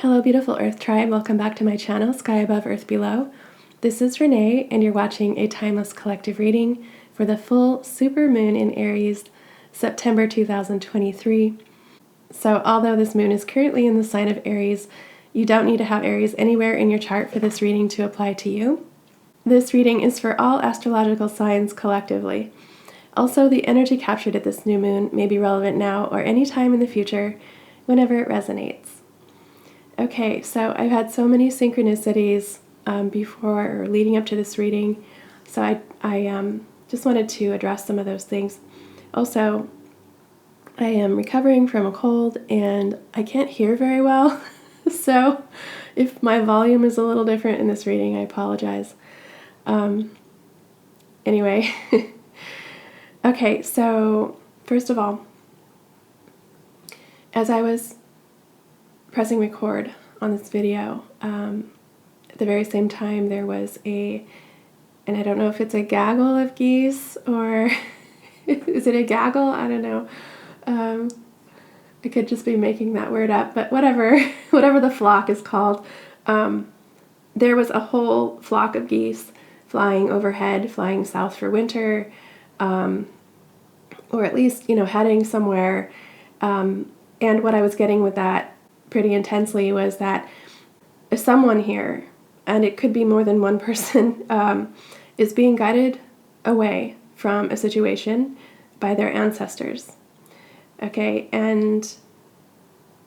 Hello, beautiful Earth Tribe. Welcome back to my channel, Sky Above, Earth Below. This is Renee, and you're watching a timeless collective reading for the full supermoon in Aries, September 2023. So although this moon is currently in the sign of Aries, you don't need to have Aries anywhere in your chart for this reading to apply to you. This reading is for all astrological signs collectively. Also, the energy captured at this new moon may be relevant now or any time in the future, whenever it resonates. Okay, so I've had so many synchronicities before or leading up to this reading, so I just wanted to address some of those things. Also, I am recovering from a cold and I can't hear very well, so if my volume is a little different in this reading, I apologize. Anyway, okay, so first of all, as I was pressing record on this video, at the very same time there was and I don't know if it's a gaggle of geese or is it a gaggle? I don't know. I could just be making that word up, but whatever the flock is called. There was a whole flock of geese flying overhead, flying south for winter, or at least, heading somewhere. And what I was getting with that pretty intensely was that someone here, and it could be more than one person, is being guided away from a situation by their ancestors. Okay, and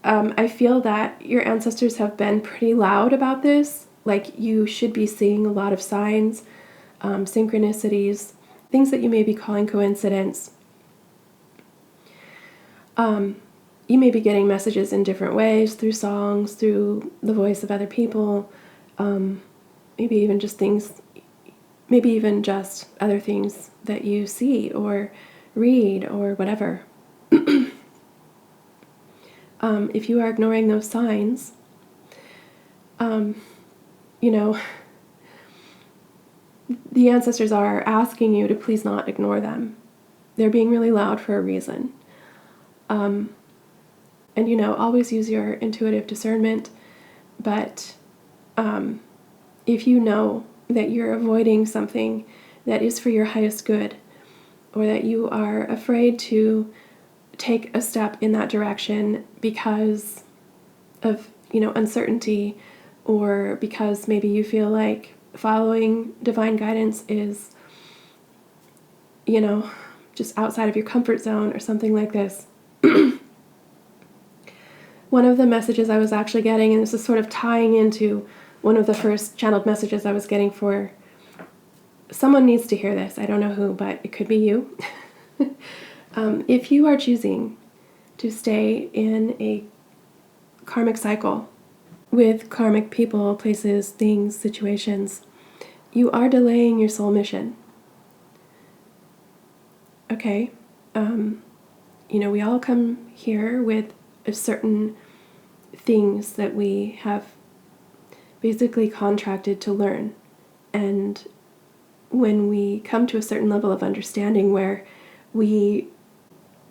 I feel that your ancestors have been pretty loud about this. Like, you should be seeing a lot of signs, synchronicities, things that you may be calling coincidence. You may be getting messages in different ways, through songs, through the voice of other people, maybe even just other things that you see or read or whatever. If you are ignoring those signs, the ancestors are asking you to please not ignore them. They're being really loud for a reason. And, always use your intuitive discernment, but if you know that you're avoiding something that is for your highest good, or that you are afraid to take a step in that direction because of, uncertainty, or because maybe you feel like following divine guidance is, just outside of your comfort zone or something like this. One of the messages I was actually getting, and this is sort of tying into one of the first channeled messages I was getting for someone needs to hear this. I don't know who, but it could be you. If you are choosing to stay in a karmic cycle with karmic people, places, things, situations, you are delaying your soul mission. Okay? We all come here with certain things that we have basically contracted to learn. And when we come to a certain level of understanding where we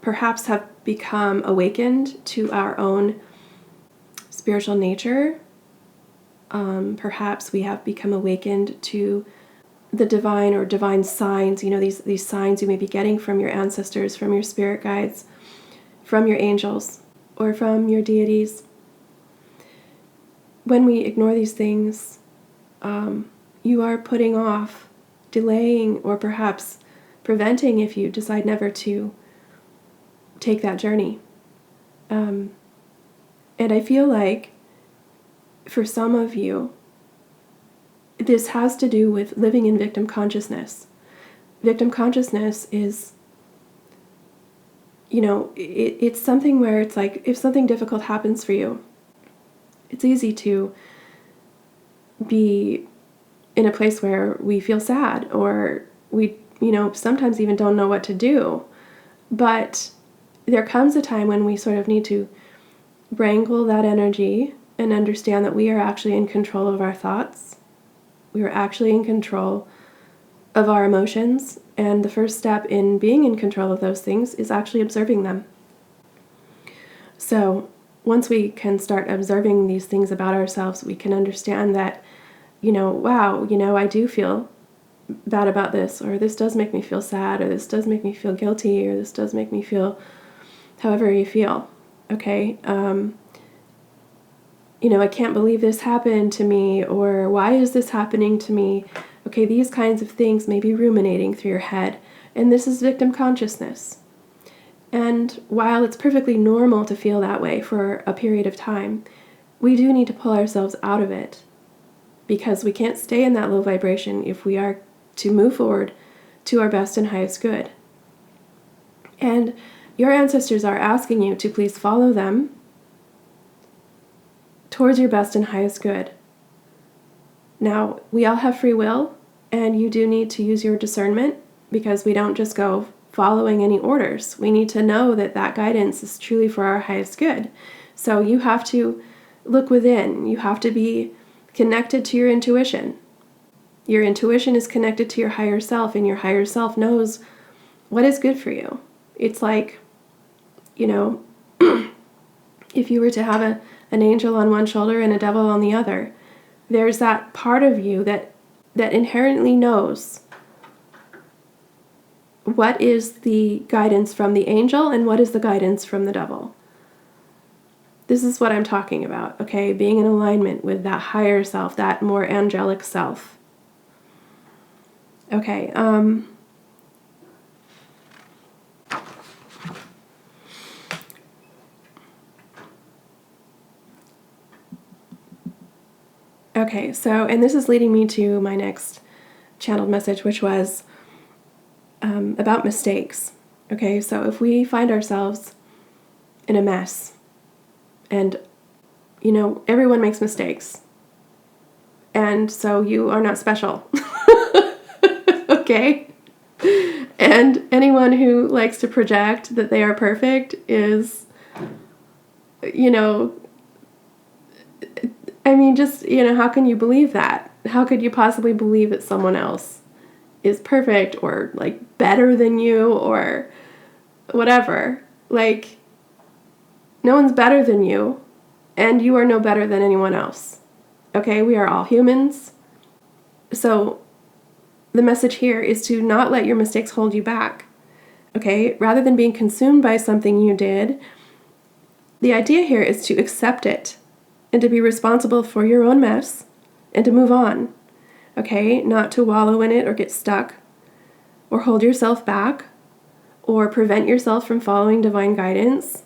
perhaps have become awakened to our own spiritual nature, perhaps we have become awakened to the divine or divine signs, these signs you may be getting from your ancestors, from your spirit guides, from your angels, or from your deities. When we ignore these things, you are putting off, delaying, or perhaps preventing if you decide never to take that journey. And I feel like for some of you, this has to do with living in victim consciousness. Victim consciousness is, it's something where it's like if something difficult happens for you, it's easy to be in a place where we feel sad, or we, sometimes even don't know what to do. But there comes a time when we sort of need to wrangle that energy and understand that we are actually in control of our thoughts. We are actually in control of our emotions. And the first step in being in control of those things is actually observing them. So once we can start observing these things about ourselves, we can understand that, wow, I do feel bad about this, or this does make me feel sad, or this does make me feel guilty, or this does make me feel however you feel. Okay. I can't believe this happened to me, or why is this happening to me? Okay, these kinds of things may be ruminating through your head, and this is victim consciousness. And while it's perfectly normal to feel that way for a period of time, we do need to pull ourselves out of it, because we can't stay in that low vibration if we are to move forward to our best and highest good. And your ancestors are asking you to please follow them towards your best and highest good. Now, we all have free will, and you do need to use your discernment, because we don't just go following any orders. We need to know that that guidance is truly for our highest good. So you have to look within. You have to be connected to your intuition. Your intuition is connected to your higher self, and your higher self knows what is good for you. It's like, if you were to have an angel on one shoulder and a devil on the other, there's that part of you that inherently knows what is the guidance from the angel and what is the guidance from the devil. This is what I'm talking about, okay? Being in alignment with that higher self, that more angelic self. Okay, Okay, so, and this is leading me to my next channeled message, which was about mistakes. Okay, so if we find ourselves in a mess, and, everyone makes mistakes, and so you are not special, okay? And anyone who likes to project that they are perfect is, how can you believe that? How could you possibly believe that someone else is perfect or better than you or whatever? No one's better than you, and you are no better than anyone else. Okay, we are all humans. So the message here is to not let your mistakes hold you back. Okay, rather than being consumed by something you did, the idea here is to accept it and to be responsible for your own mess and to move on. Okay, not to wallow in it or get stuck or hold yourself back or prevent yourself from following divine guidance.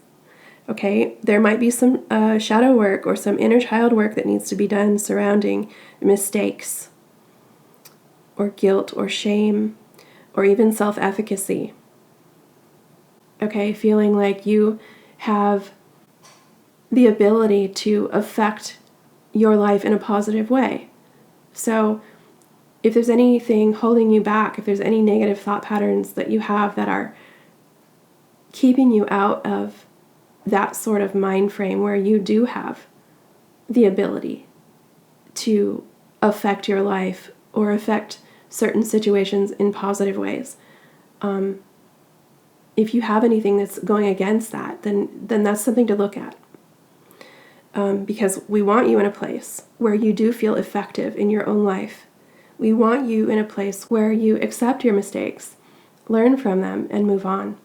Okay, there might be some shadow work or some inner child work that needs to be done surrounding mistakes or guilt or shame or even self-efficacy. Okay, feeling like you have the ability to affect your life in a positive way. So if there's anything holding you back, if there's any negative thought patterns that you have that are keeping you out of that sort of mind frame where you do have the ability to affect your life or affect certain situations in positive ways, if you have anything that's going against that, then that's something to look at. Because we want you in a place where you do feel effective in your own life. We want you in a place where you accept your mistakes, learn from them, and move on.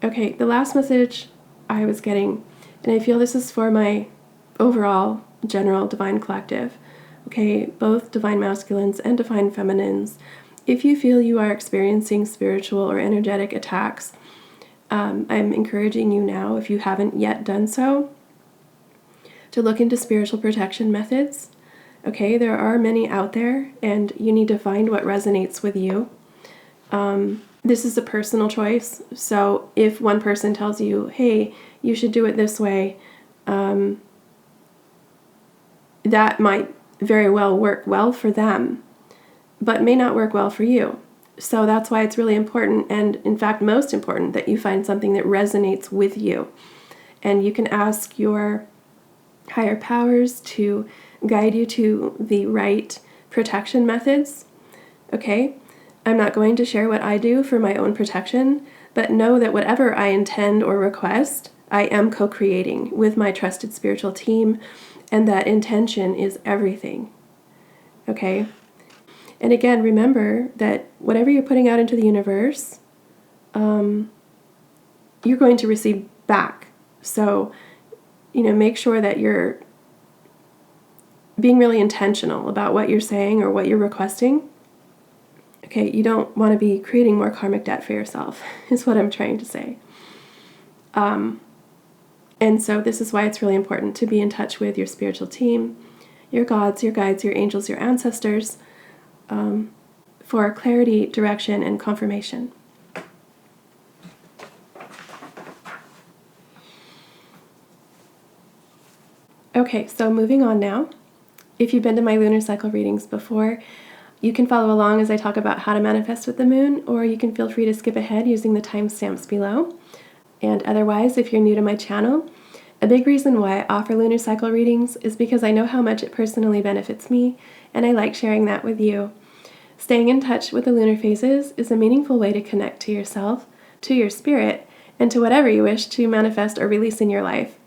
Okay, the last message I was getting, and I feel this is for my overall general divine collective, okay, both divine masculines and divine feminines. If you feel you are experiencing spiritual or energetic attacks, I'm encouraging you now, if you haven't yet done so, to look into spiritual protection methods. Okay, there are many out there, and you need to find what resonates with you. This is a personal choice, so if one person tells you, hey, you should do it this way, that might very well work well for them, but may not work well for you. So that's why it's really important, and in fact most important, that you find something that resonates with you. And you can ask your higher powers to guide you to the right protection methods. Okay? I'm not going to share what I do for my own protection, but know that whatever I intend or request, I am co-creating with my trusted spiritual team, and that intention is everything. Okay? And again, remember that whatever you're putting out into the universe, you're going to receive back. So, make sure that you're being really intentional about what you're saying or what you're requesting. Okay, you don't want to be creating more karmic debt for yourself, is what I'm trying to say. And so this is why it's really important to be in touch with your spiritual team, your gods, your guides, your angels, your ancestors, for clarity, direction, and confirmation. Okay, so moving on now. If you've been to my lunar cycle readings before, you can follow along as I talk about how to manifest with the moon, or you can feel free to skip ahead using the timestamps below. And otherwise, if you're new to my channel, a big reason why I offer lunar cycle readings is because I know how much it personally benefits me, and I like sharing that with you. Staying in touch with the lunar phases is a meaningful way to connect to yourself, to your spirit, and to whatever you wish to manifest or release in your life.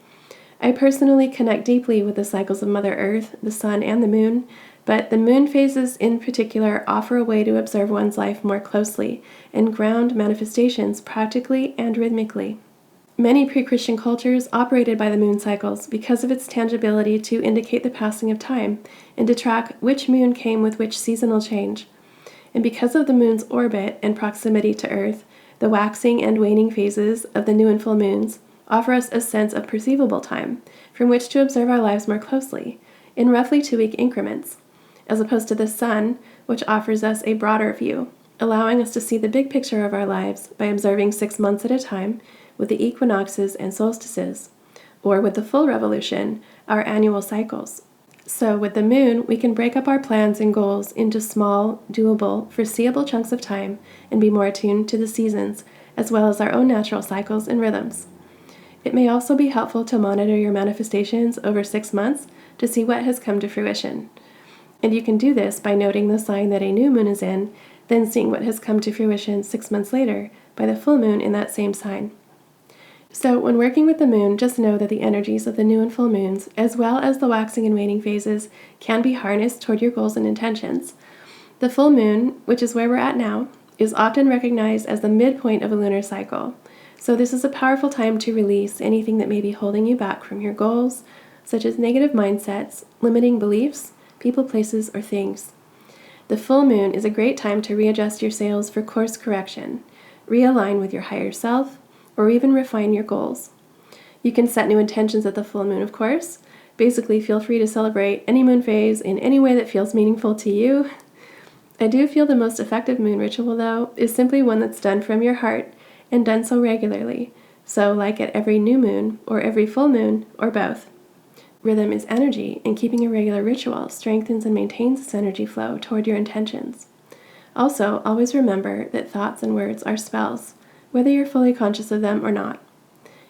I personally connect deeply with the cycles of Mother Earth, the Sun, and the Moon, but the moon phases in particular offer a way to observe one's life more closely and ground manifestations practically and rhythmically. Many pre-Christian cultures operated by the moon cycles because of its tangibility to indicate the passing of time and to track which moon came with which seasonal change. And because of the moon's orbit and proximity to Earth, the waxing and waning phases of the new and full moons offer us a sense of perceivable time from which to observe our lives more closely, in roughly 2-week increments, as opposed to the sun, which offers us a broader view, allowing us to see the big picture of our lives by observing 6 months at a time with the equinoxes and solstices, or with the full revolution, our annual cycles. So with the moon, we can break up our plans and goals into small, doable, foreseeable chunks of time and be more attuned to the seasons, as well as our own natural cycles and rhythms. It may also be helpful to monitor your manifestations over 6 months to see what has come to fruition. And you can do this by noting the sign that a new moon is in, then seeing what has come to fruition 6 months later by the full moon in that same sign. So when working with the moon, just know that the energies of the new and full moons, as well as the waxing and waning phases, can be harnessed toward your goals and intentions. The full moon, which is where we're at now, is often recognized as the midpoint of a lunar cycle. So this is a powerful time to release anything that may be holding you back from your goals, such as negative mindsets, limiting beliefs, people, places, or things. The full moon is a great time to readjust your sails for course correction, realign with your higher self, or even refine your goals. You can set new intentions at the full moon, of course. Basically, feel free to celebrate any moon phase in any way that feels meaningful to you. I do feel the most effective moon ritual, though, is simply one that's done from your heart and done so regularly, so like at every new moon or every full moon or both. Rhythm is energy, and keeping a regular ritual strengthens and maintains this energy flow toward your intentions. Also, always remember that thoughts and words are spells, whether you're fully conscious of them or not.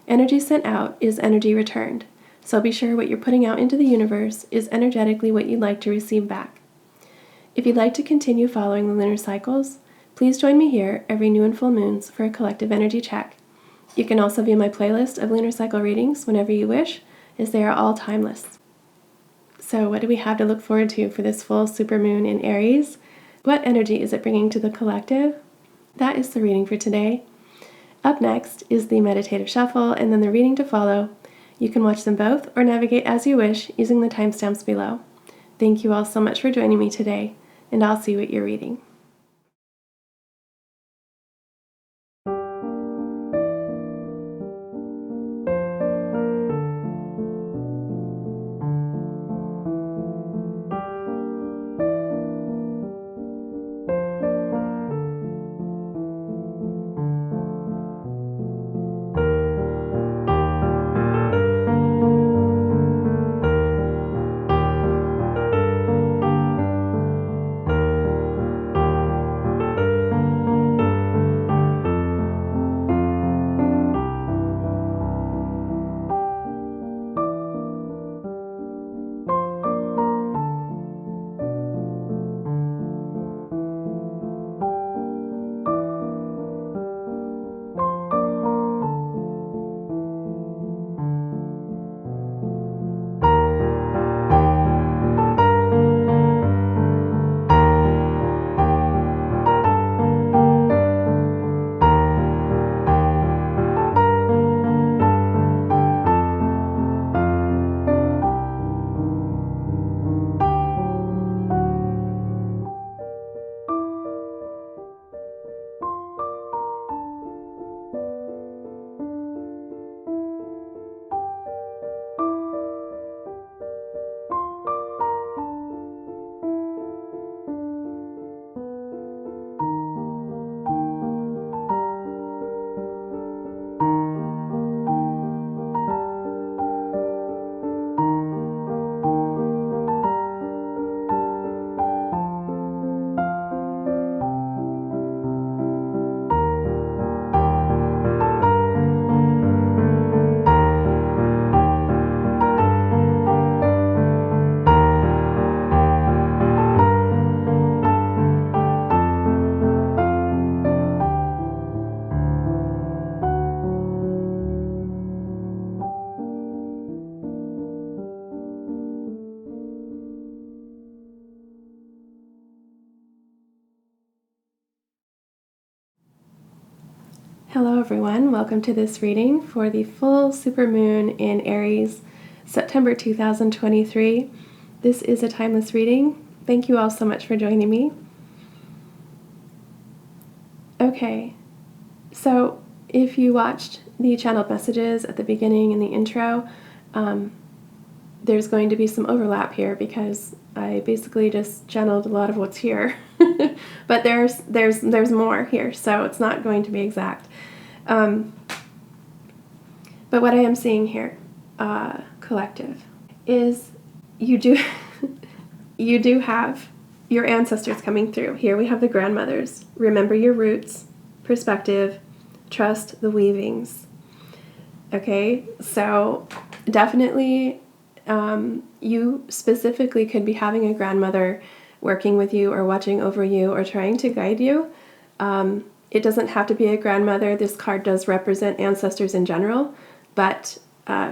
Energy sent out is energy returned, so be sure what you're putting out into the universe is energetically what you'd like to receive back. If you'd like to continue following the lunar cycles, please join me here every new and full moons for a collective energy check. You can also view my playlist of lunar cycle readings whenever you wish, as they are all timeless. So what do we have to look forward to for this full supermoon in Aries? What energy is it bringing to the collective? That is the reading for today. Up next is the Meditative Shuffle and then the reading to follow. You can watch them both or navigate as you wish using the timestamps below. Thank you all so much for joining me today, and I'll see what you're reading. Hello everyone, welcome to this reading for the full supermoon in Aries, September 2023. This is a timeless reading. Thank you all so much for joining me. Okay, so if you watched the channeled messages at the beginning and the intro, there's going to be some overlap here because I basically just channeled a lot of what's here. But there's more here, so it's not going to be exact. But what I am seeing here, collective, is you do you do have your ancestors coming through. Here we have the grandmothers. Remember your roots, perspective, trust the weavings. Okay, so definitely you specifically could be having a grandmother working with you or watching over you or trying to guide you. It doesn't have to be a grandmother. This card does represent ancestors in general, but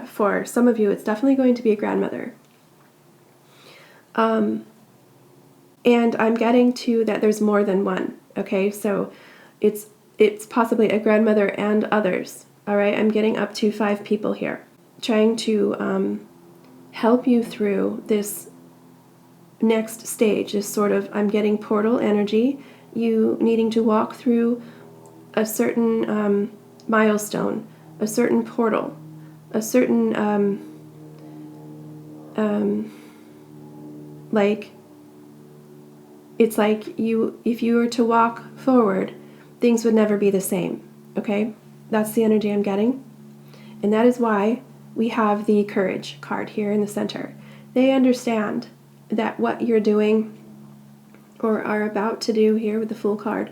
for some of you, it's definitely going to be a grandmother. And I'm getting to that there's more than one, okay? So it's possibly a grandmother and others, all right? I'm getting up to 5 people here, trying to help you through this next stage, this sort of, I'm getting portal energy, you needing to walk through a certain milestone, a certain portal, a certain, like, it's like if you were to walk forward, things would never be the same, okay? That's the energy I'm getting. And that is why we have the courage card here in the center. They understand that what you're doing or are about to do here with the Fool card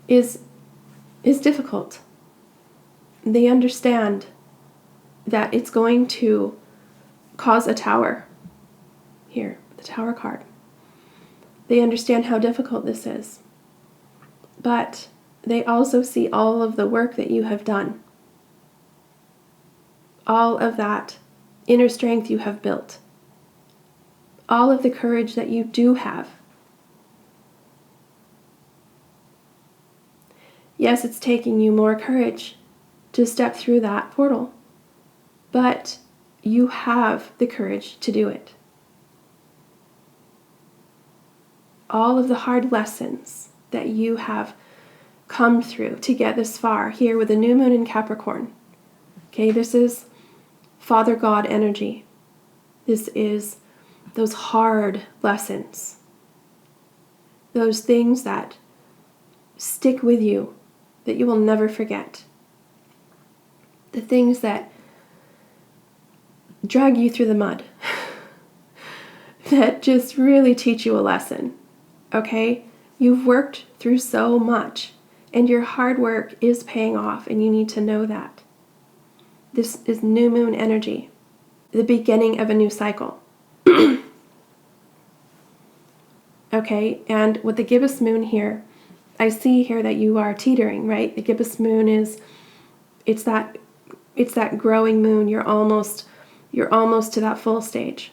is difficult. They understand that it's going to cause a tower here, the Tower card. They understand how difficult this is, but they also see all of the work that you have done, all of that inner strength you have built, all of the courage that you do have. Yes, it's taking you more courage to step through that portal, but you have the courage to do it. All of the hard lessons that you have come through to get this far here with the new moon in Capricorn. Okay, this is Father God energy. This is those hard lessons, those things that stick with you, that you will never forget, the things that drag you through the mud, that just really teach you a lesson, okay? You've worked through so much, and your hard work is paying off, and you need to know that. This is new moon energy, the beginning of a new cycle. Okay, and with the gibbous moon here, I see here that you are teetering, right? The gibbous moon it's that growing moon. You're almost to that full stage.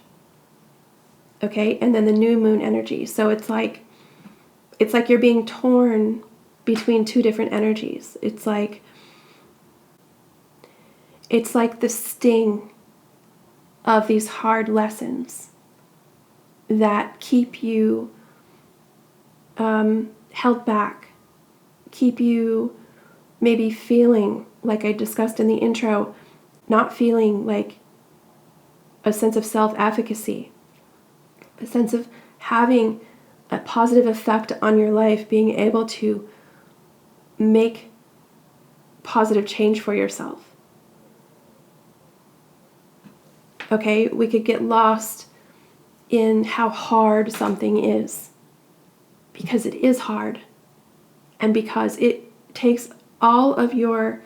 Okay, and then the new moon energy. So it's like you're being torn between two different energies. It's like the sting of these hard lessons that keep you held back, keep you maybe feeling, like I discussed in the intro, not feeling like a sense of self-efficacy, a sense of having a positive effect on your life, being able to make positive change for yourself. Okay, we could get lost in how hard something is, because it is hard, and because it takes all of your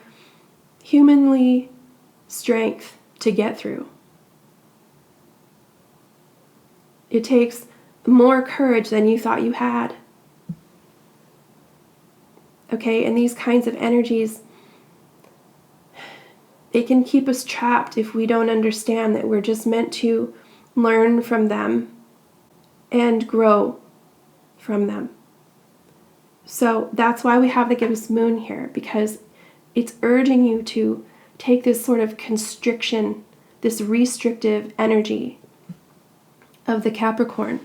humanly strength to get through. It takes more courage than you thought you had. Okay, and these kinds of energies, they can keep us trapped if we don't understand that we're just meant to learn from them and grow from them. So that's why we have the gibbous moon here, because it's urging you to take this sort of constriction, this restrictive energy of the Capricorn,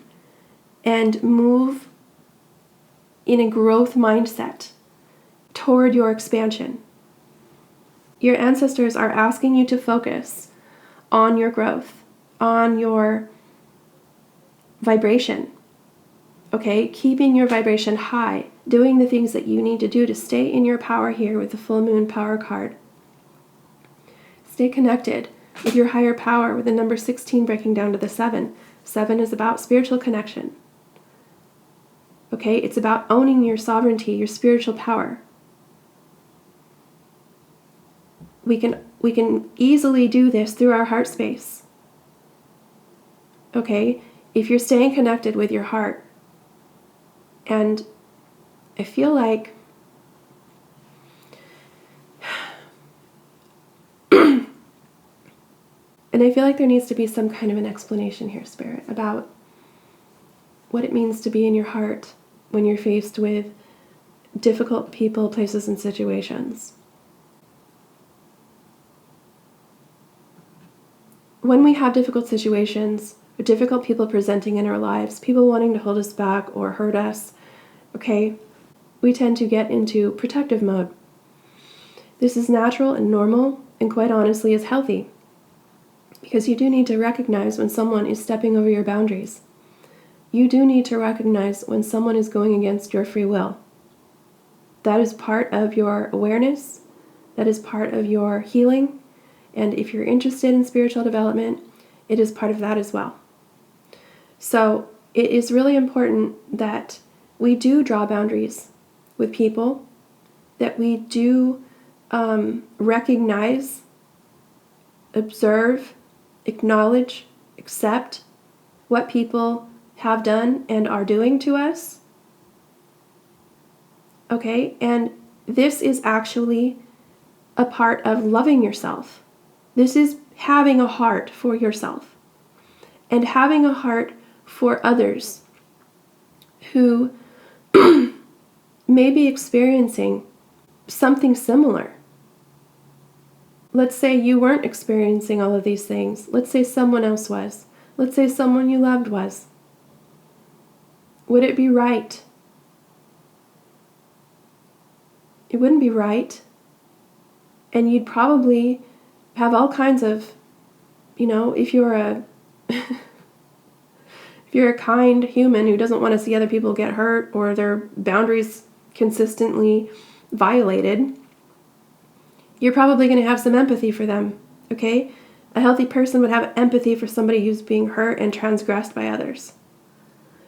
and move in a growth mindset toward your expansion. Your ancestors are asking you to focus on your growth, on your vibration, okay? Keeping your vibration high, doing the things that you need to do to stay in your power here with the full moon power card. Stay connected with your higher power with the number 16 breaking down to the 7. 7 is about spiritual connection. Okay, it's about owning your sovereignty, your spiritual power. We can easily do this through our heart space. Okay, if you're staying connected with your heart. And I feel like there needs to be some kind of an explanation here, Spirit, about what it means to be in your heart when you're faced with difficult people, places, and situations. When we have difficult situations, or difficult people presenting in our lives, people wanting to hold us back or hurt us, okay, we tend to get into protective mode. This is natural and normal, and quite honestly is healthy, because you do need to recognize when someone is stepping over your boundaries. You do need to recognize when someone is going against your free will. That is part of your awareness. That is part of your healing. And if you're interested in spiritual development, it is part of that as well. So it is really important that we do draw boundaries with people, that we do recognize, observe, acknowledge, accept what people have done and are doing to us. Okay, and this is actually a part of loving yourself. This is having a heart for yourself and having a heart for others who may be experiencing something similar. Let's say you weren't experiencing all of these things. Let's say someone else was. Let's say someone you loved was. Would it be right? It wouldn't be right. And you'd probably have all kinds of, if you're a kind human who doesn't want to see other people get hurt or their boundaries consistently violated, you're probably going to have some empathy for them, okay? A healthy person would have empathy for somebody who's being hurt and transgressed by others.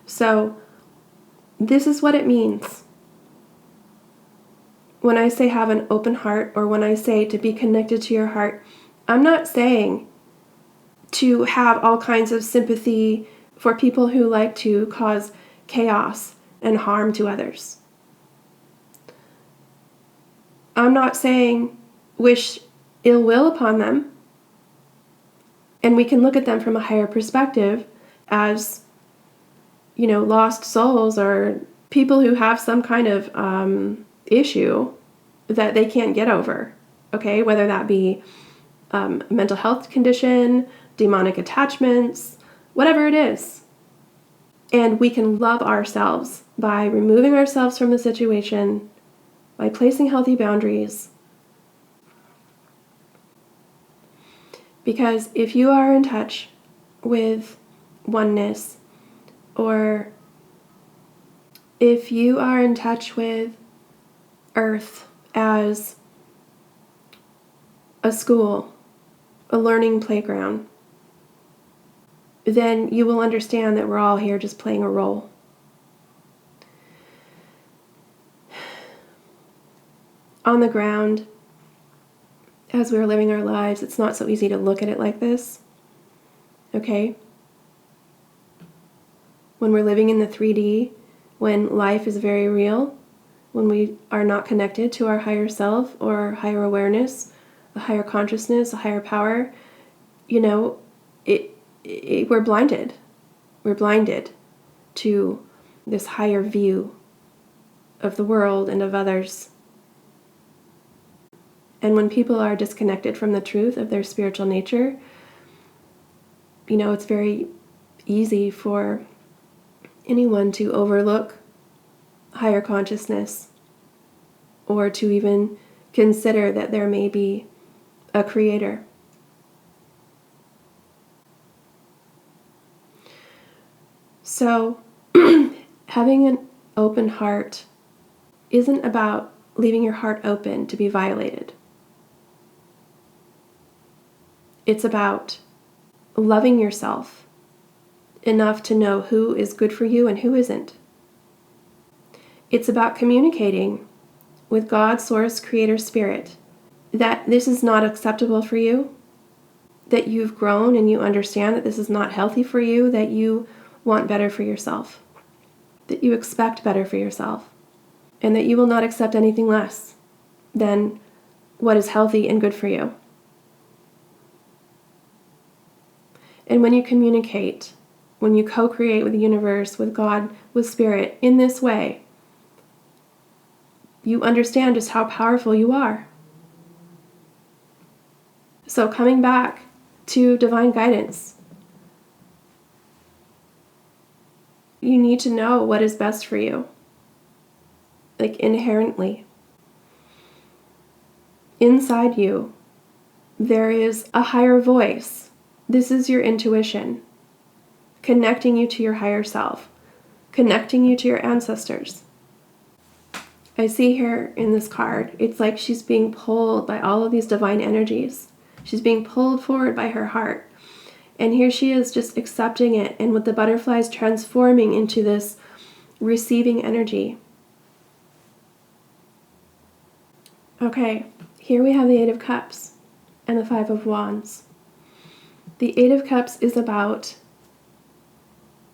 So this is what it means when I say have an open heart, or when I say to be connected to your heart. I'm not saying to have all kinds of sympathy for people who like to cause chaos and harm to others. I'm not saying wish ill will upon them. And we can look at them from a higher perspective as, lost souls or people who have some kind of issue that they can't get over, okay? Whether that be a mental health condition, demonic attachments, whatever it is. And we can love ourselves by removing ourselves from the situation, by placing healthy boundaries. Because if you are in touch with oneness, or if you are in touch with Earth as a school, a learning playground, then you will understand that we're all here just playing a role. On the ground, as we're living our lives, it's not so easy to look at it like this, okay? When we're living in the 3D, when life is very real, when we are not connected to our higher self or higher awareness, a higher consciousness, a higher power, we're blinded. We're blinded to this higher view of the world and of others. And when people are disconnected from the truth of their spiritual nature, it's very easy for anyone to overlook higher consciousness or to even consider that there may be a creator. So, having an open heart isn't about leaving your heart open to be violated. It's about loving yourself enough to know who is good for you and who isn't. It's about communicating with God, Source, Creator, Spirit, that this is not acceptable for you, that you've grown and you understand that this is not healthy for you, that you want better for yourself, that you expect better for yourself, and that you will not accept anything less than what is healthy and good for you. And when you communicate, when you co-create with the universe, with God, with Spirit, in this way, you understand just how powerful you are. So coming back to divine guidance, you need to know what is best for you, like inherently. Inside you, there is a higher voice. This is your intuition, connecting you to your higher self, connecting you to your ancestors. I see here in this card, it's like she's being pulled by all of these divine energies. She's being pulled forward by her heart. And here she is just accepting it, and with the butterflies transforming into this receiving energy. Okay, here we have the Eight of Cups and the Five of Wands. The Eight of Cups is about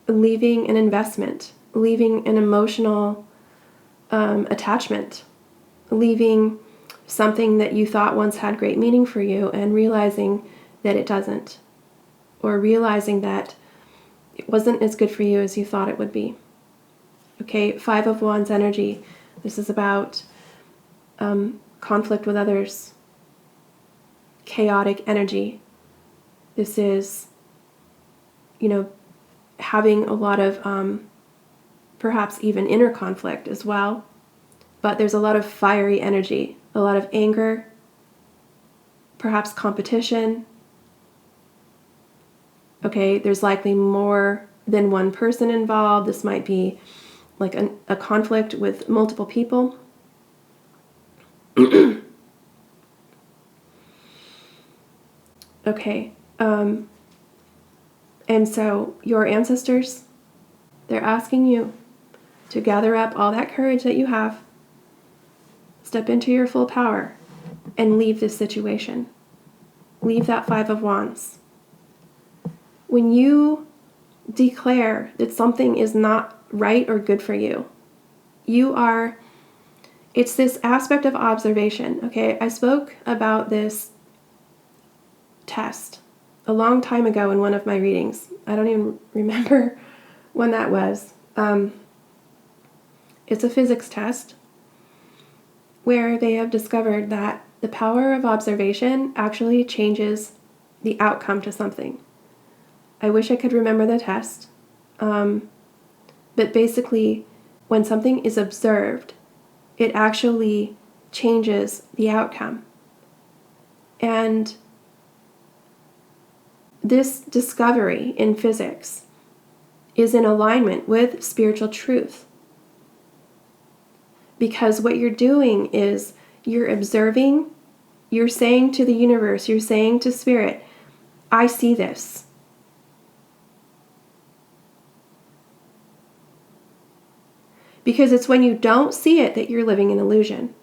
leaving an investment, leaving an emotional attachment, leaving something that you thought once had great meaning for you and realizing that it doesn't, or realizing that it wasn't as good for you as you thought it would be. Okay, Five of Wands energy. This is about conflict with others, chaotic energy. This is, having a lot of perhaps even inner conflict as well. But there's a lot of fiery energy, a lot of anger, perhaps competition. Okay, there's likely more than one person involved. This might be like a conflict with multiple people. Okay, and so your ancestors, they're asking you to gather up all that courage that you have, step into your full power, and leave this situation. Leave that Five of Wands. When you declare that something is not right or good for you, it's this aspect of observation, okay? I spoke about this test a long time ago in one of my readings. I don't even remember when that was. It's a physics test where they have discovered that the power of observation actually changes the outcome to something. I wish I could remember the test, but basically when something is observed, it actually changes the outcome. And this discovery in physics is in alignment with spiritual truth. Because what you're doing is you're observing, you're saying to the universe, you're saying to Spirit, I see this. Because it's when you don't see it that you're living in illusion.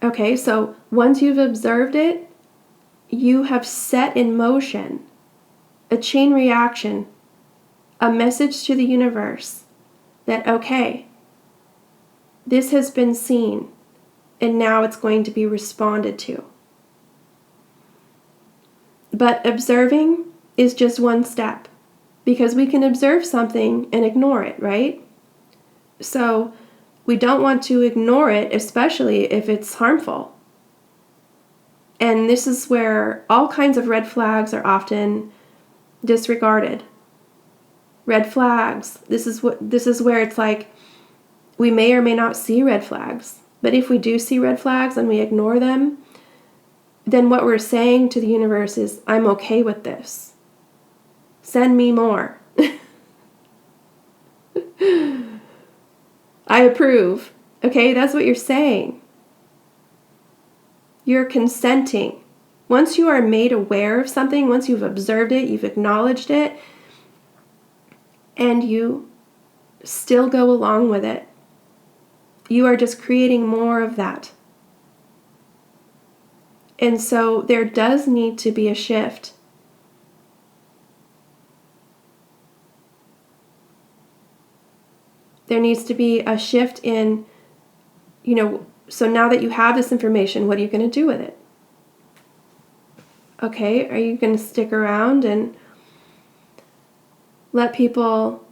Okay, so once you've observed it, you have set in motion a chain reaction, a message to the universe that, okay, this has been seen, and now it's going to be responded to. But observing is just one step, because we can observe something and ignore it, right? So We don't want to ignore it, especially if it's harmful. And this is where all kinds of red flags are often disregarded. Red flags. This is where it's like we may or may not see red flags. But if we do see red flags and we ignore them, then what we're saying to the universe is, I'm okay with this. Send me more. I approve. Okay, that's what you're saying. You're consenting. Once you are made aware of something, once you've observed it, you've acknowledged it, and you still go along with it, you are just creating more of that. And so there does need to be a shift. There needs to be a shift in, so now that you have this information, what are you going to do with it? Okay, are you going to stick around and let people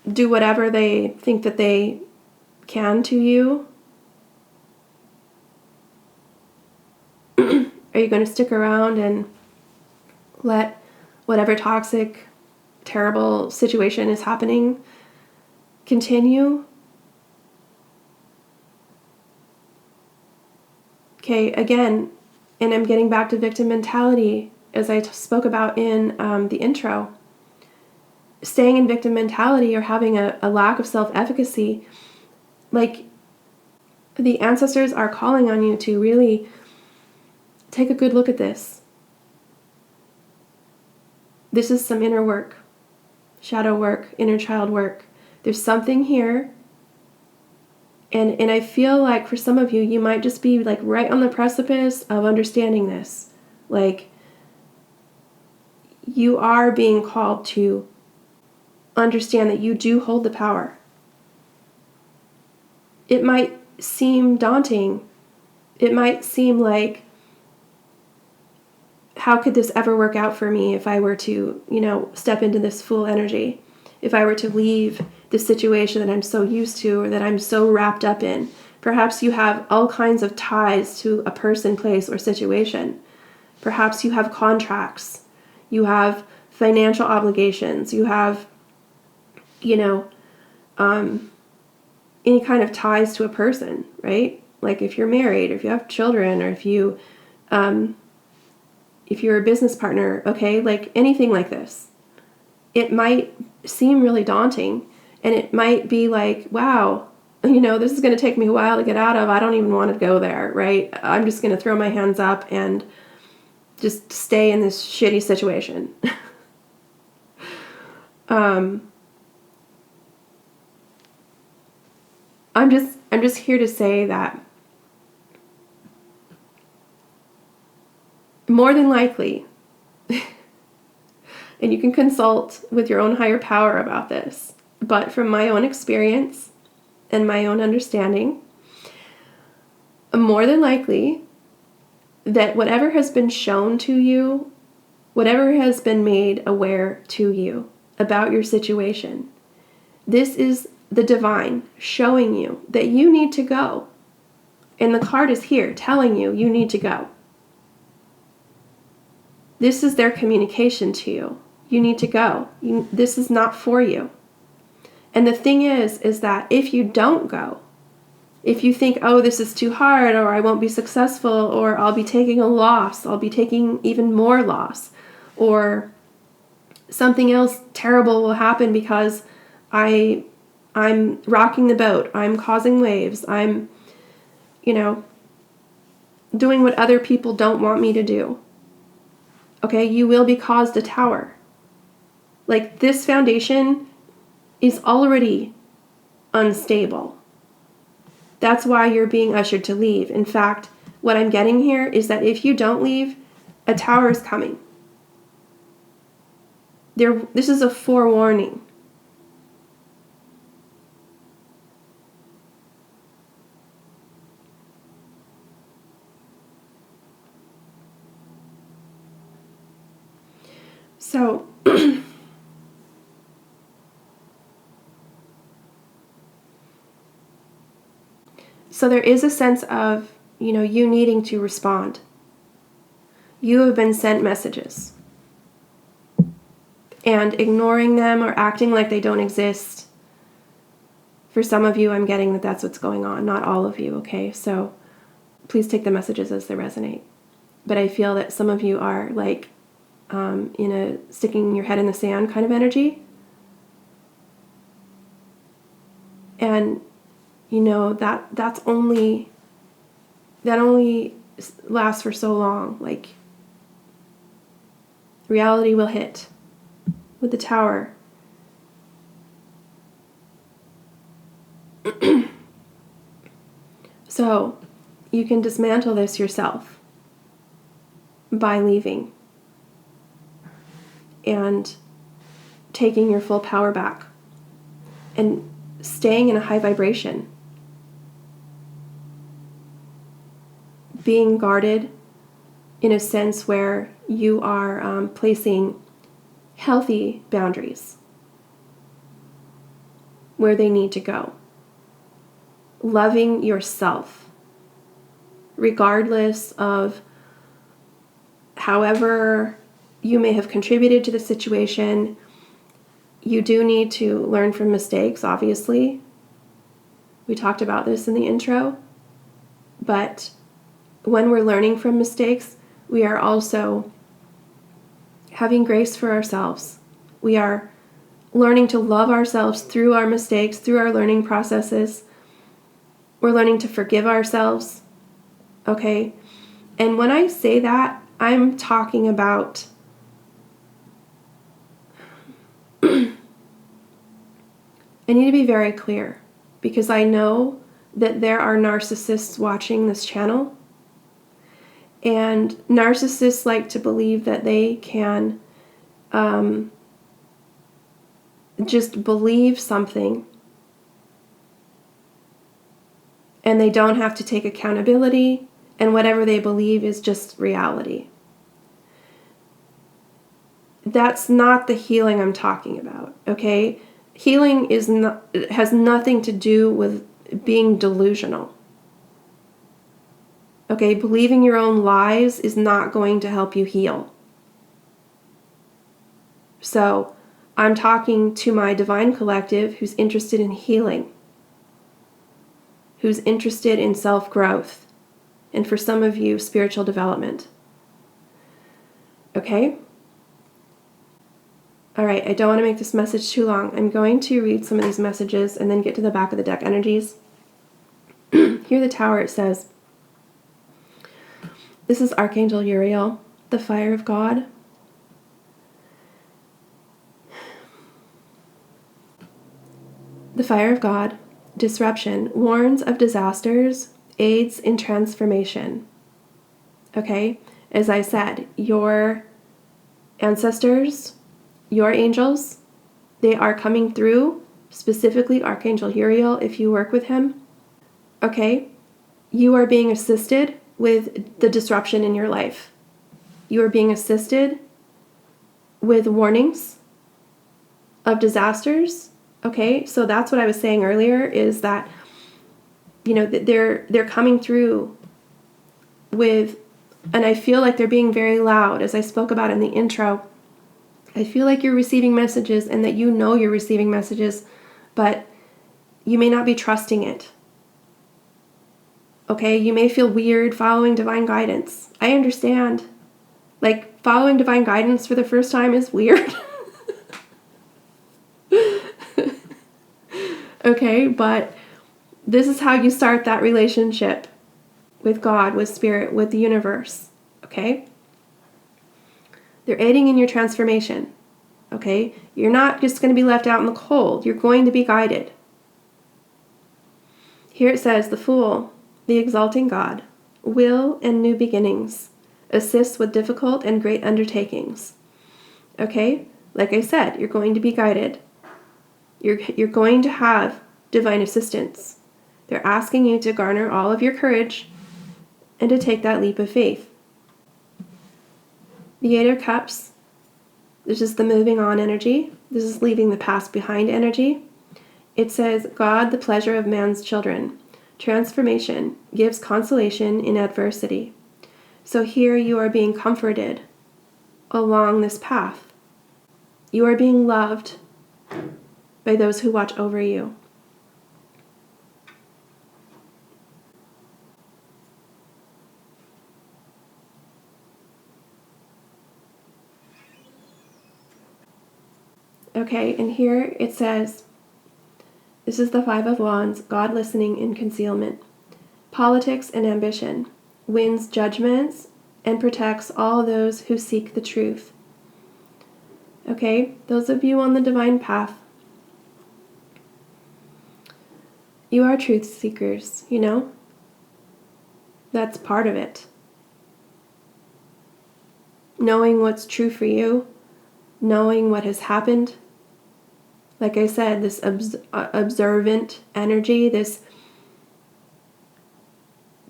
do whatever they think that they can to you? Are you going to stick around and let whatever toxic, terrible situation is happening continue? Okay, again, and I'm getting back to victim mentality, as I spoke about in the intro. Staying in victim mentality or having a lack of self-efficacy, like the ancestors are calling on you to really take a good look at this. This is some inner work, shadow work, inner child work. There's something here. And I feel like for some of you, you might just be like right on the precipice of understanding this. Like you are being called to understand that you do hold the power. It might seem daunting. It might seem like, how could this ever work out for me if I were to, step into this full energy? If I were to leave the situation that I'm so used to or that I'm so wrapped up in. Perhaps you have all kinds of ties to a person, place, or situation. Perhaps you have contracts. You have financial obligations. You have, any kind of ties to a person, right? Like if you're married, or if you have children, or if you're a business partner, okay, like anything like this. It might seem really daunting, and it might be like, wow, this is going to take me a while to get out of. I don't even want to go there, right? I'm just going to throw my hands up and just stay in this shitty situation. I'm just here to say that more than likely, and you can consult with your own higher power about this, but from my own experience and my own understanding, more than likely that whatever has been shown to you, whatever has been made aware to you about your situation, this is the divine showing you that you need to go. And the card is here telling you you need to go. This is their communication to you. You need to go. This is not for you. And the thing is that if you don't go, if you think, oh, this is too hard, or I won't be successful, or I'll be taking a loss, I'll be taking even more loss, or something else terrible will happen because I'm rocking the boat, I'm causing waves, I'm, doing what other people don't want me to do. Okay, you will be caused a tower. Like this foundation is already unstable. That's why you're being ushered to leave. In fact, what I'm getting here is that if you don't leave, a tower is coming. This is a forewarning. So, So there is a sense of, you needing to respond. You have been sent messages. And ignoring them or acting like they don't exist. For some of you, I'm getting that that's what's going on. Not all of you, okay? So please take the messages as they resonate. But I feel that some of you are like in a sticking your head in the sand kind of energy. And, that only lasts for so long. Like, reality will hit with the Tower. So you can dismantle this yourself by leaving and taking your full power back and staying in a high vibration, being guarded in a sense where you are placing healthy boundaries where they need to go. Loving yourself, regardless of however you may have contributed to the situation. You do need to learn from mistakes, obviously. We talked about this in the intro. But when we're learning from mistakes, we are also having grace for ourselves. We are learning to love ourselves through our mistakes, through our learning processes. We're learning to forgive ourselves, okay? And when I say that, I'm talking about I need to be very clear, because I know that there are narcissists watching this channel, and narcissists like to believe that they can just believe something and they don't have to take accountability, and whatever they believe is just reality. That's not the healing I'm talking about, okay? Healing has nothing to do with being delusional. Okay, believing your own lies is not going to help you heal. So, I'm talking to my divine collective who's interested in healing, who's interested in self-growth, and for some of you, spiritual development. Okay? All right, I don't want to make this message too long. I'm going to read some of these messages and then get to the back of the deck energies. Here the Tower, it says, this is Archangel Uriel, the fire of God. The fire of God, disruption, warns of disasters, aids in transformation. Okay, as I said, your ancestors, your angels, they are coming through, specifically Archangel Uriel, if you work with him. Okay, you are being assisted with the disruption in your life. You are being assisted with warnings of disasters. Okay, so that's what I was saying earlier, is that, they're coming through with, and I feel like they're being very loud, as I spoke about in the intro. I feel like you're receiving messages and that you're receiving messages, but you may not be trusting it. Okay, you may feel weird following divine guidance. I understand. Like, following divine guidance for the first time is weird. Okay, but this is how you start that relationship with God, with Spirit, with the universe. Okay? They're aiding in your transformation. Okay? You're not just going to be left out in the cold. You're going to be guided. Here it says, the Fool, the exalting God, will and new beginnings, assists with difficult and great undertakings. Okay? Like I said, you're going to be guided. You're going to have divine assistance. They're asking you to garner all of your courage and to take that leap of faith. The Eight of Cups, this is the moving on energy. This is leaving the past behind energy. It says, God, the pleasure of man's children, Transformation gives consolation in adversity. So here you are being comforted along this path. You are being loved by those who watch over you. Okay, and here it says, this is the Five of Wands, God listening in concealment. Politics and ambition wins judgments and protects all those who seek the truth. Okay, those of you on the divine path, you are truth seekers, you know? That's part of it. Knowing what's true for you, knowing what has happened. Like I said, this observant energy, this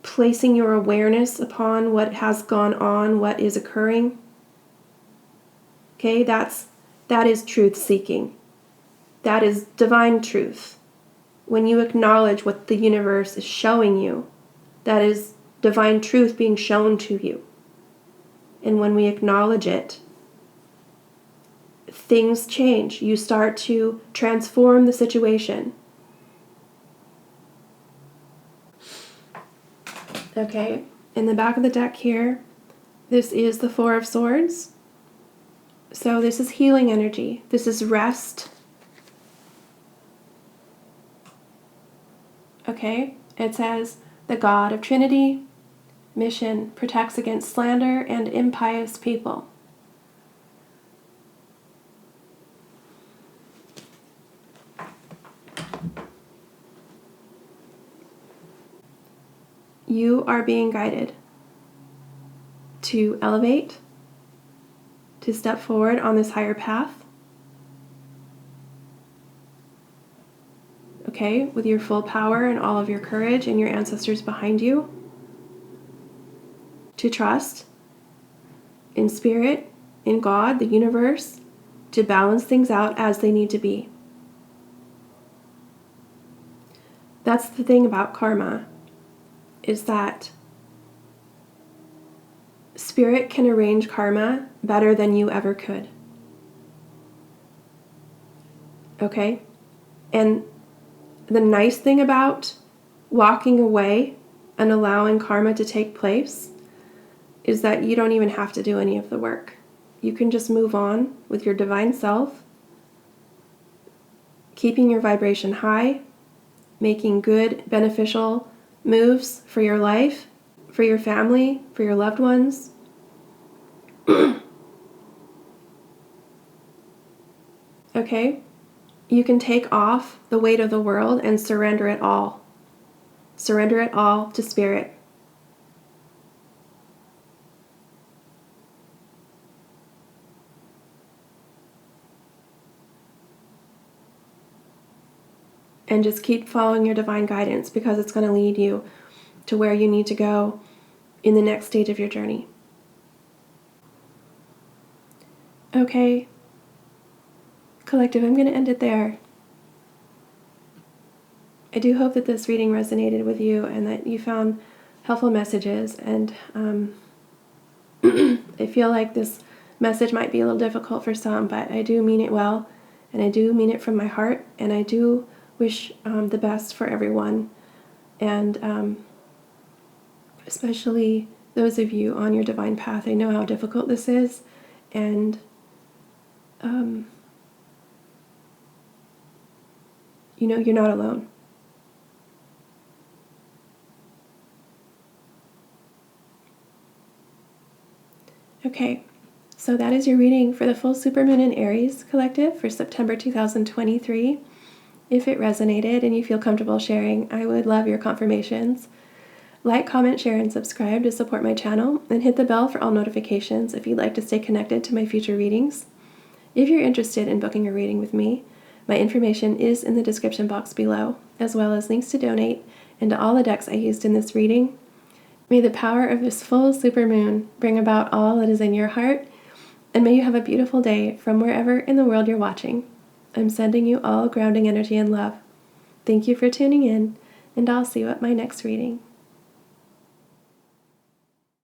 placing your awareness upon what has gone on, what is occurring. Okay, that is truth seeking. That is divine truth. When you acknowledge what the universe is showing you, that is divine truth being shown to you. And when we acknowledge it, things change. You start to transform the situation. Okay, in the back of the deck here, this is the Four of Swords. So this is healing energy. This is rest. Okay, it says, the God of Trinity, mission, protects against slander and impious people. You are being guided to elevate, to step forward on this higher path. Okay, with your full power and all of your courage and your ancestors behind you. To trust in spirit, in God, the universe, to balance things out as they need to be. That's the thing about karma, is that spirit can arrange karma better than you ever could. Okay? And the nice thing about walking away and allowing karma to take place is that you don't even have to do any of the work. You can just move on with your divine self, keeping your vibration high, making good, beneficial moves for your life, for your family, for your loved ones. Okay? You can take off the weight of the world and surrender it all. Surrender it all to spirit. And just keep following your divine guidance, because it's going to lead you to where you need to go in the next stage of your journey. Okay, collective, I'm going to end it there. I do hope that this reading resonated with you and that you found helpful messages. And I feel like this message might be a little difficult for some, but I do mean it well, and I do mean it from my heart, and I do wish the best for everyone, and especially those of you on your divine path. I know how difficult this is, and you know, you're not alone. Okay, so that is your reading for the full supermoon in Aries collective for September 2023. If it resonated and you feel comfortable sharing, I would love your confirmations. Like, comment, share, and subscribe to support my channel, and hit the bell for all notifications if you'd like to stay connected to my future readings. If you're interested in booking a reading with me, my information is in the description box below, as well as links to donate and to all the decks I used in this reading. May the power of this full supermoon bring about all that is in your heart, and may you have a beautiful day from wherever in the world you're watching. I'm sending you all grounding energy and love. Thank you for tuning in, and I'll see you at my next reading.